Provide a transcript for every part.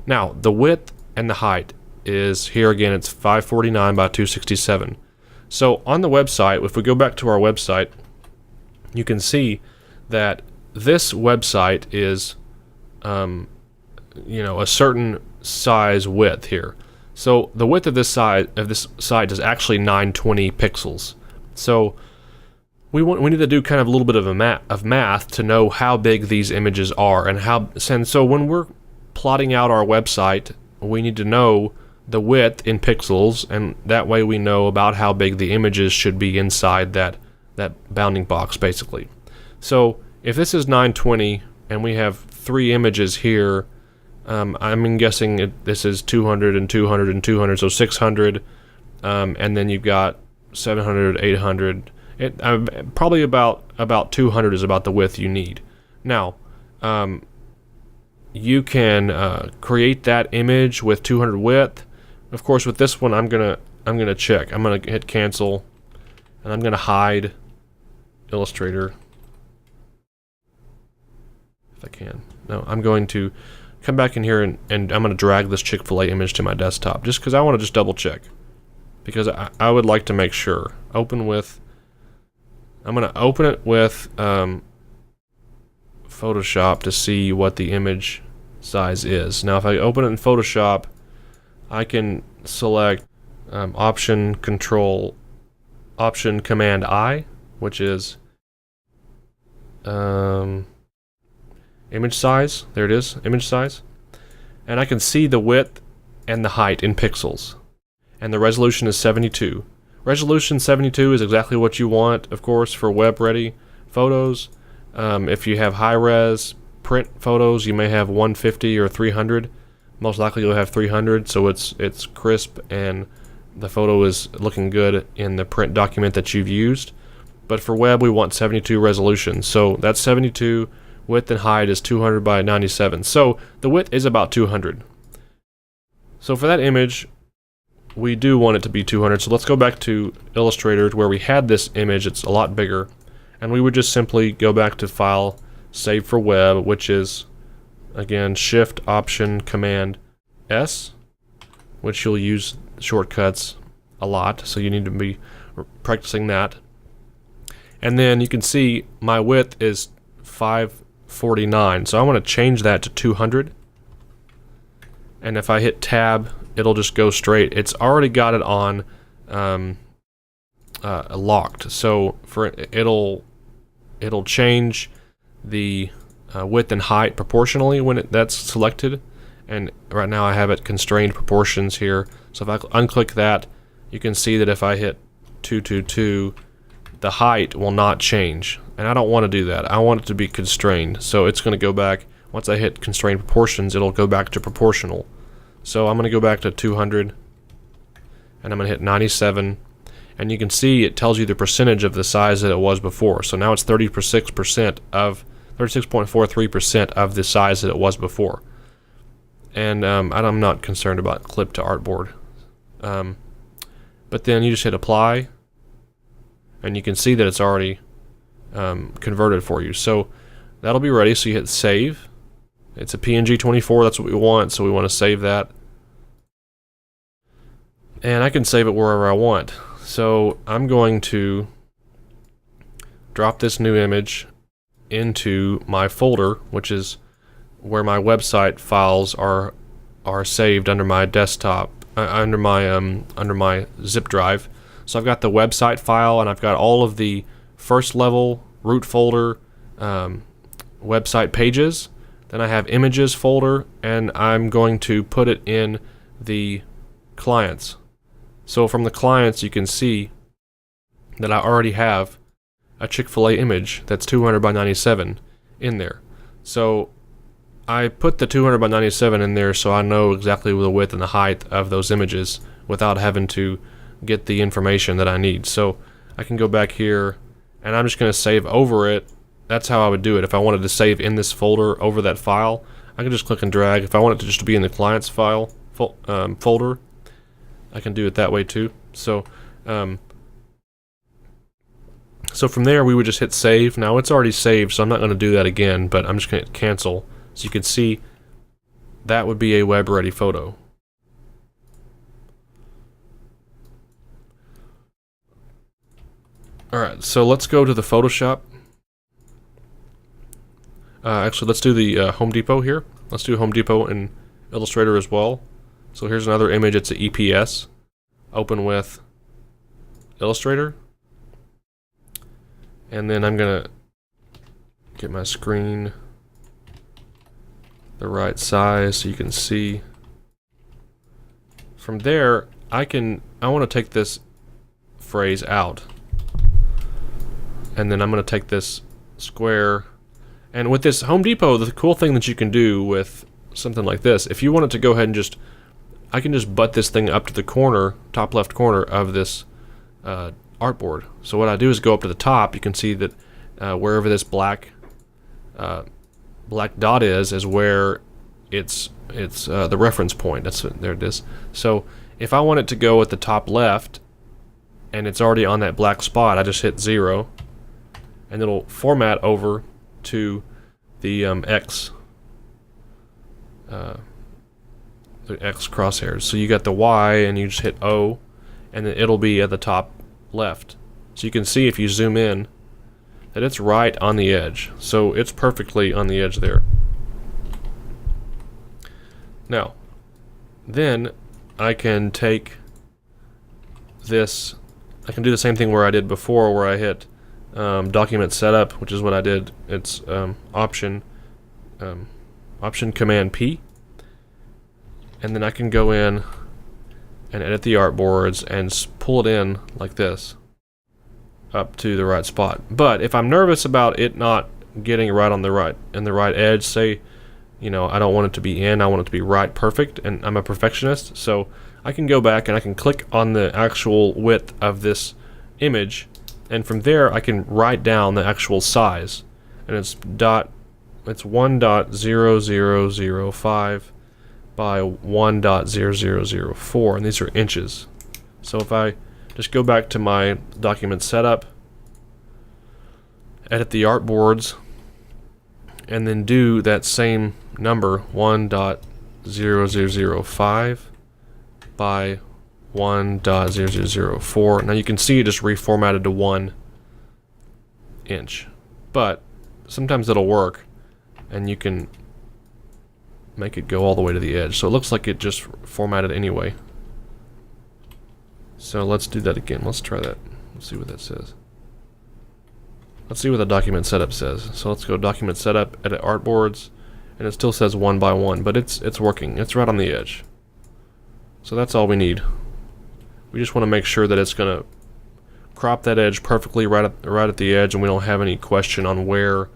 Now, the width and the height is here again, it's 549 by 267. So on the website, if we go back to our website, you can see that this website is, a certain size width here. So the width of this site is actually 920 pixels. So we need to do kind of a little bit of math to know how big these images are and so when we're plotting out our website, we need to know the width in pixels, and that way we know about how big the images should be inside that bounding box, basically. So if this is 920 and we have 3 images here, I'm guessing this is 200 and 200 and 200, so 600, and then you've got 700, 800. Probably about 200 is about the width you need. Now, you can create that image with 200 width. Of course, with this one, I'm gonna check. I'm gonna hit cancel, and I'm gonna hide Illustrator if I can. No, I'm going to come back in here and I'm going to drag this Chick-fil-A image to my desktop just because I want to just double check, because I would like to make sure. I'm going to open it with Photoshop to see what the image size is. Now if I open it in Photoshop, I can select Option Command I, which is image size. There it is, image size. And I can see the width and the height in pixels. And the resolution is 72. Resolution 72 is exactly what you want, of course, for web-ready photos. If you have high-res print photos, you may have 150 or 300. Most likely you'll have 300, so it's crisp and the photo is looking good in the print document that you've used. But for web, we want 72 resolution. So that's 72. Width and height is 200 by 97. So the width is about 200. So for that image, we do want it to be 200. So let's go back to Illustrator where we had this image. It's a lot bigger. And we would just simply go back to File, Save for Web, which is, again, Shift, Option, Command, S, which you'll use shortcuts a lot. So you need to be practicing that. And then you can see my width is 549. So I want to change that to 200. And if I hit Tab, it'll just go straight. It's already got it on locked. So it'll change the width and height proportionally when that's selected. And right now I have it constrained proportions here. So if I unclick that, you can see that if I hit 222, the height will not change. And I don't want to do that. I want it to be constrained. So it's going to go back, once I hit constrained proportions, it'll go back to proportional. So I'm going to go back to 200, and I'm going to hit 97. And you can see it tells you the percentage of the size that it was before. So now it's 36.43% of the size that it was before. And I'm not concerned about clip to artboard. But then you just hit apply, and you can see that it's already converted for you. So that'll be ready. So you hit save. It's a PNG 24. That's what we want. So we want to save that. And I can save it wherever I want. So I'm going to drop this new image into my folder, which is where my website files are saved under my desktop, under my zip drive. So I've got the website file, and I've got all of the first level root folder website pages. Then I have images folder, and I'm going to put it in the clients. So from the clients, you can see that I already have a Chick-fil-A image that's 200 by 97 in there. So I put the 200 by 97 in there so I know exactly the width and the height of those images without having to get the information that I need. So I can go back here, and I'm just going to save over it. That's how I would do it. If I wanted to save in this folder over that file, I can just click and drag. If I want it to just be in the client's file folder, I can do it that way too. So so from there we would just hit save. Now it's already saved, so I'm not going to do that again, but I'm just going to hit cancel. So you can see that would be a web-ready photo. Alright, so let's go to the Photoshop. Actually, let's do the Home Depot here. Let's do Home Depot and Illustrator as well. So here's another image. It's an EPS. Open with Illustrator. And then I'm going to get my screen the right size so you can see. From there, I want to take this phrase out. And then I'm going to take this square. And with this Home Depot, the cool thing that you can do with something like this, if you wanted to go ahead and I can just butt this thing up to the corner, top left corner of this artboard. So what I do is go up to the top. You can see that wherever this black dot is where it's the reference point. There it is. So if I want it to go at the top left, and it's already on that black spot, I just hit 0, and it'll format over to the X crosshairs. So you got the Y, and you just hit O, and then it'll be at the top left. So you can see if you zoom in that it's right on the edge. So it's perfectly on the edge there. Now, then I can take this. I can do the same thing where I did before, where I hit document setup, which is what I did. It's option command P, and then I can go in and edit the artboards and pull it in like this up to the right spot. But if I'm nervous about it not getting right on the right edge, say, you know, I don't want it to be in, I want it to be right perfect, and I'm a perfectionist, so I can go back and I can click on the actual width of this image, and from there I can write down the actual size, and it's 1.0005 by 1.0004, and these are inches. So if I just go back to my document setup, edit the artboards, and then do that same number, 1.0005 by 1.0004. Now you can see it just reformatted to 1 inch, but sometimes it'll work and you can make it go all the way to the edge. So it looks like it just formatted anyway. So let's do that again. Let's try that. Let's see what that says. Let's see what the document setup says. So let's go document setup, edit artboards, and it still says 1 by 1, but it's working. It's right on the edge. So that's all we need. We just want to make sure that it's going to crop that edge perfectly right at the edge, and we don't have any question on where,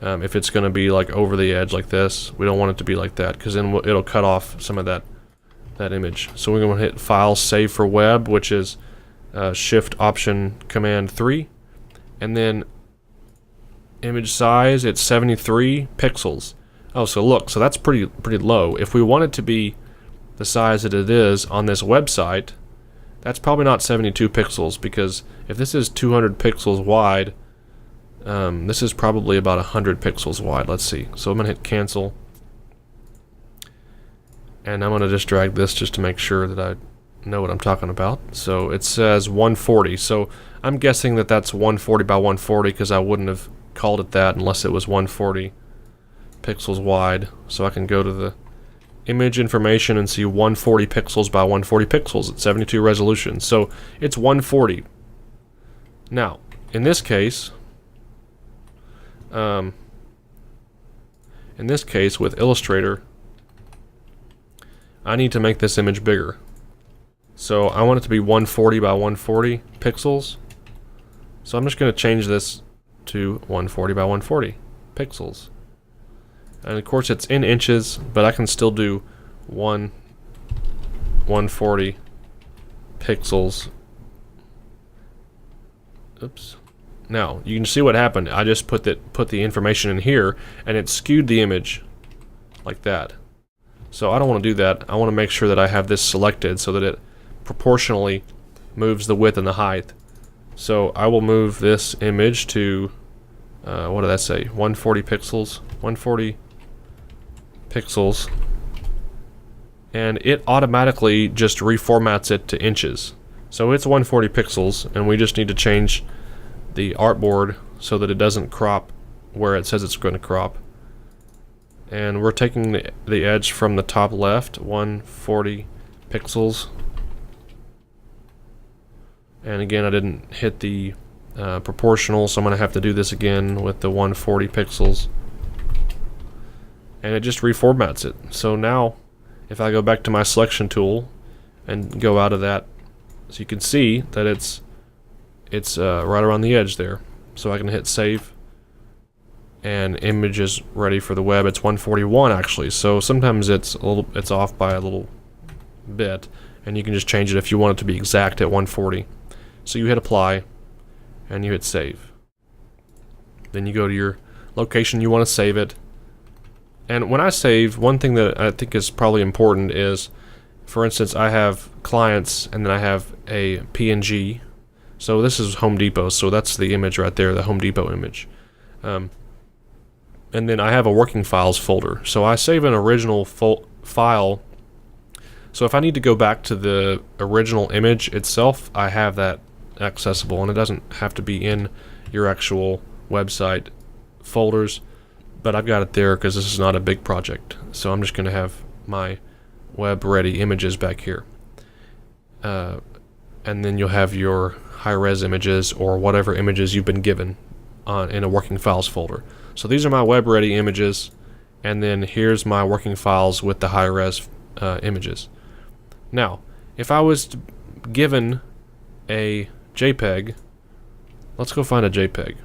if it's going to be like over the edge like this. We don't want it to be like that, because then it'll cut off some of that image. So we're going to hit File, Save for Web, which is Shift Option Command 3, and then image size, it's 73 pixels. Oh, so look, so that's pretty low. If we want it to be the size that it is on this website, that's probably not 72 pixels, because if this is 200 pixels wide, this is probably about 100 pixels wide. Let's see. So I'm going to hit cancel, and I'm going to just drag this just to make sure that I know what I'm talking about. So it says 140, so I'm guessing that that's 140 by 140, because I wouldn't have called it that unless it was 140 pixels wide. So I can go to the image information and see 140 pixels by 140 pixels at 72 resolution. So it's 140. Now, in this case with Illustrator, I need to make this image bigger. So I want it to be 140 by 140 pixels. So I'm just going to change this to 140 by 140 pixels. And of course it's in inches, but I can still do 140 pixels. Oops. Now you can see what happened. I just put the information in here, and it skewed the image like that. So I don't want to do that. I want to make sure that I have this selected so that it proportionally moves the width and the height. So I will move this image to what did that say? 140 pixels. 140 pixels. and it automatically just reformats it to inches. So it's 140 pixels, and we just need to change the artboard so that it doesn't crop where it says it's going to crop. And we're taking the edge from the top left, 140 pixels. And again, I didn't hit the proportional, so I'm going to have to do this again with the 140 pixels. And it just reformats it. So now, if I go back to my selection tool and go out of that, so you can see that it's right around the edge there. So I can hit save, and image is ready for the web. It's 141 actually, so sometimes it's off by a little bit, and you can just change it if you want it to be exact at 140. So you hit apply, and you hit save. Then you go to your location you want to save it. And when I save, one thing that I think is probably important is, for instance, I have clients and then I have a PNG. So this is Home Depot, so that's the image right there, the Home Depot image. And then I have a working files folder. So I save an original file. So if I need to go back to the original image itself, I have that accessible, and it doesn't have to be in your actual website folders. But I've got it there because this is not a big project. So I'm just going to have my web-ready images back here. And then you'll have your high-res images or whatever images you've been given in a working files folder. So these are my web-ready images, and then here's my working files with the high-res images. Now, if I was given a JPEG, let's go find a JPEG.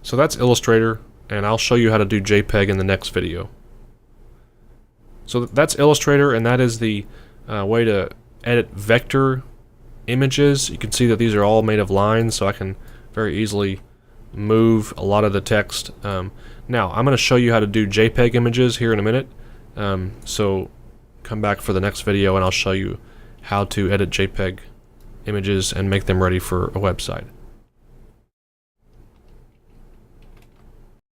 So that's Illustrator, and I'll show you how to do JPEG in the next video. So that's Illustrator, and that is the way to edit vector images. You can see that these are all made of lines, so I can very easily move a lot of the text. Now, I'm going to show you how to do JPEG images here in a minute. So come back for the next video, and I'll show you how to edit JPEG images and make them ready for a website.